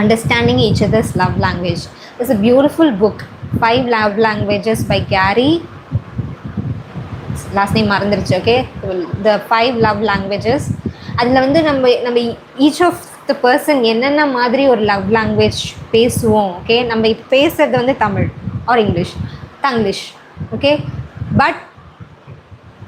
Understanding Each Other's Love Language. It's a beautiful book, 5 Love Languages by Gary, last name மறந்துருச்சு. Okay, த 5 Love Languages. அதில் வந்து நம்ம each of the person என்னென்ன மாதிரி ஒரு love language பேசுவோம். ஓகே, நம்ம இப்போ பேசுகிறது வந்து Tamil R English, Tanglish. Okay, but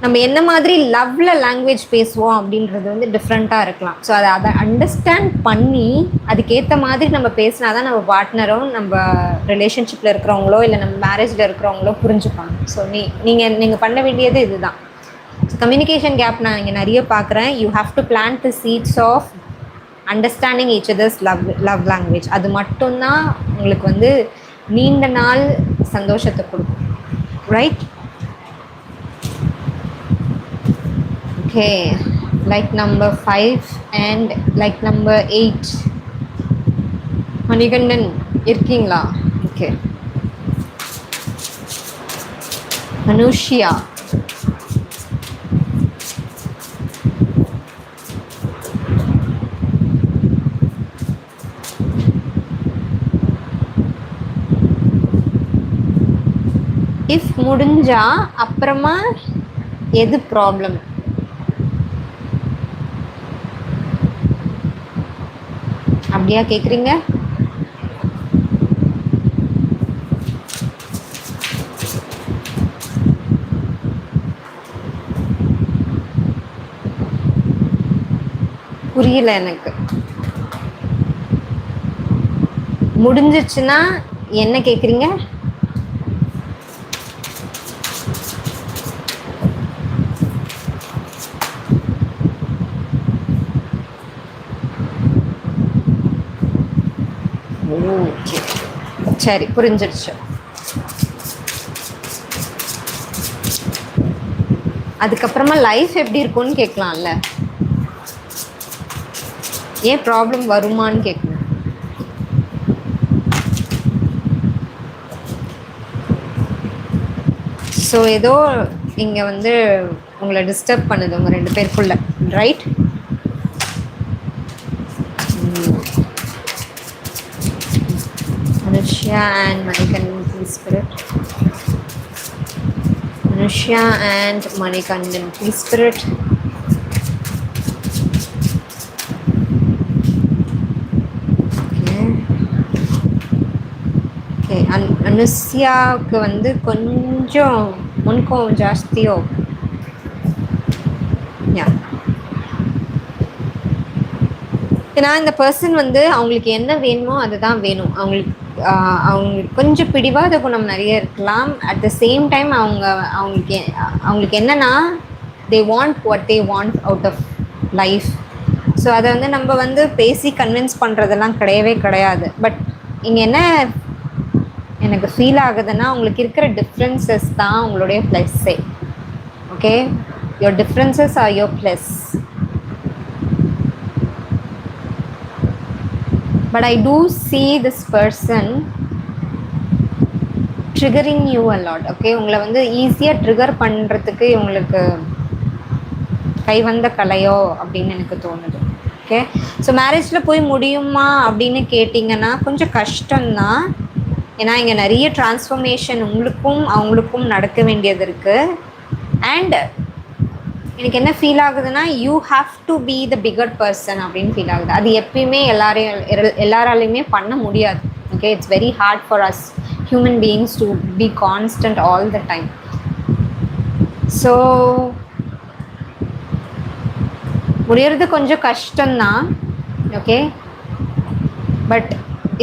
நம்ம என்ன மாதிரி லவ்வில் லாங்குவேஜ் பேசுவோம் அப்படின்றது வந்து டிஃப்ரெண்ட்டாக இருக்கலாம். ஸோ அதை அண்டர்ஸ்டாண்ட் பண்ணி அதுக்கேற்ற மாதிரி நம்ம பேசினா தான் நம்ம பார்ட்னரும் நம்ம ரிலேஷன்ஷிப்பில் இருக்கிறவங்களோ இல்லை நம்ம மேரேஜில் இருக்கிறவங்களோ புரிஞ்சுப்பாங்க. ஸோ நீங்கள் பண்ண வேண்டியது இதுதான். ஸோ கம்யூனிகேஷன் கேப் நான் இங்கே நிறைய பார்க்குறேன். You have to plant the seeds of understanding each other's love language. அது மட்டும்தான் உங்களுக்கு வந்து நீண்ட நாள் சந்தோஷத்தை கொடுக்கும். Right? Okay, like number 5 and like number 8. Manikandan இருக்கீங்களா? ஓகே. அனுஷியா, இஃப் முடிஞ்சா அப்புறமா எது ப்ராப்ளம்? அப்படியா கேட்குறீங்க? புரியல எனக்கு. முடிஞ்சிச்சுன்னா என்ன கேட்குறீங்க? ஓகே, சரி, புரிஞ்சிடுச்சு. அதுக்கப்புறமா லைஃப் எப்படி இருக்கும்னு கேட்கலாம்ல. ஏன் ப்ராப்ளம் வருமானு கேட்கணும். ஸோ ஏதோ இங்கே வந்து உங்களை டிஸ்டர்ப் பண்ணுது உங்கள் 2 பேருக்குள்ள. Right? Anushya and Manikandan, please spirit. Anushya and Manikandan, please spirit. Okay. அனுஷ்யாவுக்கு வந்து கொஞ்சம் முன்கோவம் ஜாஸ்தியோ? யா. ஏன்னா இந்த பர்சன் வந்து அவங்களுக்கு என்ன வேணுமோ அதுதான் வேணும். அவங்களுக்கு கொஞ்சம் பிடிவாத குணம் நிறைய இருக்கலாம். அட் த சேம் டைம் அவங்களுக்கு என்னன்னா they want what they want out of life. So அதை வந்து நம்ம வந்து பேசி கன்வின்ஸ் பண்ணுறதெல்லாம் கிடையவே கிடையாது. பட் இங்கே என்ன எனக்கு ஃபீல் ஆகுதுன்னா, உங்களுக்கு இருக்கிற டிஃப்ரென்சஸ் தான் உங்களுடைய ப்ளஸ்ஸே. Okay, your differences are your plus. But I do see this person triggering you a lot. Okay, உங்களை வந்து ஈஸியாக ட்ரிகர் பண்ணுறதுக்கு இவங்களுக்கு கை வந்த கலையோ அப்படின்னு எனக்கு தோணுது. ஓகே, ஸோ மேரேஜில் போய் முடியுமா அப்படின்னு கேட்டிங்கன்னா கொஞ்சம் கஷ்டம்தான். ஏன்னா இங்கே நிறைய டிரான்ஸ்ஃபர்மேஷன் உங்களுக்கும் அவங்களுக்கும் நடக்க வேண்டியது இருக்குது. அண்ட் எனக்கு என்ன ஃபீல் ஆகுதுன்னா, you have to be the bigger person அப்படின்னு ஃபீல் ஆகுது. அது எப்பயுமே எல்லாராலையுமே பண்ண முடியாது. Okay, it's very hard for us human beings to be constant all the time. So முடியறது கொஞ்சம் கஷ்டம்தான். Okay, but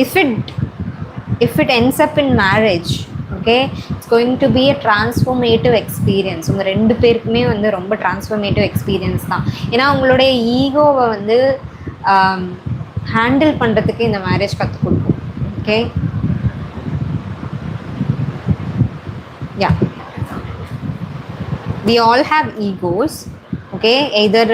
if it ends up in marriage, okay, it's going to be a transformative experience. உங்கள் 2 பேருக்குமே வந்து ரொம்ப transformative experience தான். ஏன்னா உங்களுடைய ஈகோவை வந்து ஹேண்டில் பண்ணுறதுக்கு இந்த மேரேஜ் கற்றுக் கொடுக்கும். Okay, yeah, we all have egos. Okay, either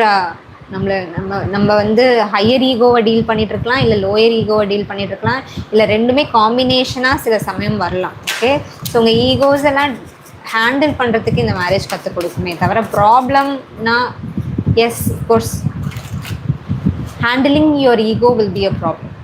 நம்ம வந்து ஹையர் ஈகோவை டீல் பண்ணிகிட்ருக்கலாம், இல்லை லோயர் ஈகோவை டீல் பண்ணிகிட்ருக்கலாம், இல்லை ரெண்டுமே காம்பினேஷனாக சில சமயம் வரலாம். ஓகே, ஸோ உங்கள் ஈகோஸ் எல்லாம் ஹேண்டில் பண்ணுறதுக்கு இந்த மேரேஜ் கற்றுக் கொடுக்குமே தவிர ப்ராப்ளம்னா yes course handling your ego will be a problem.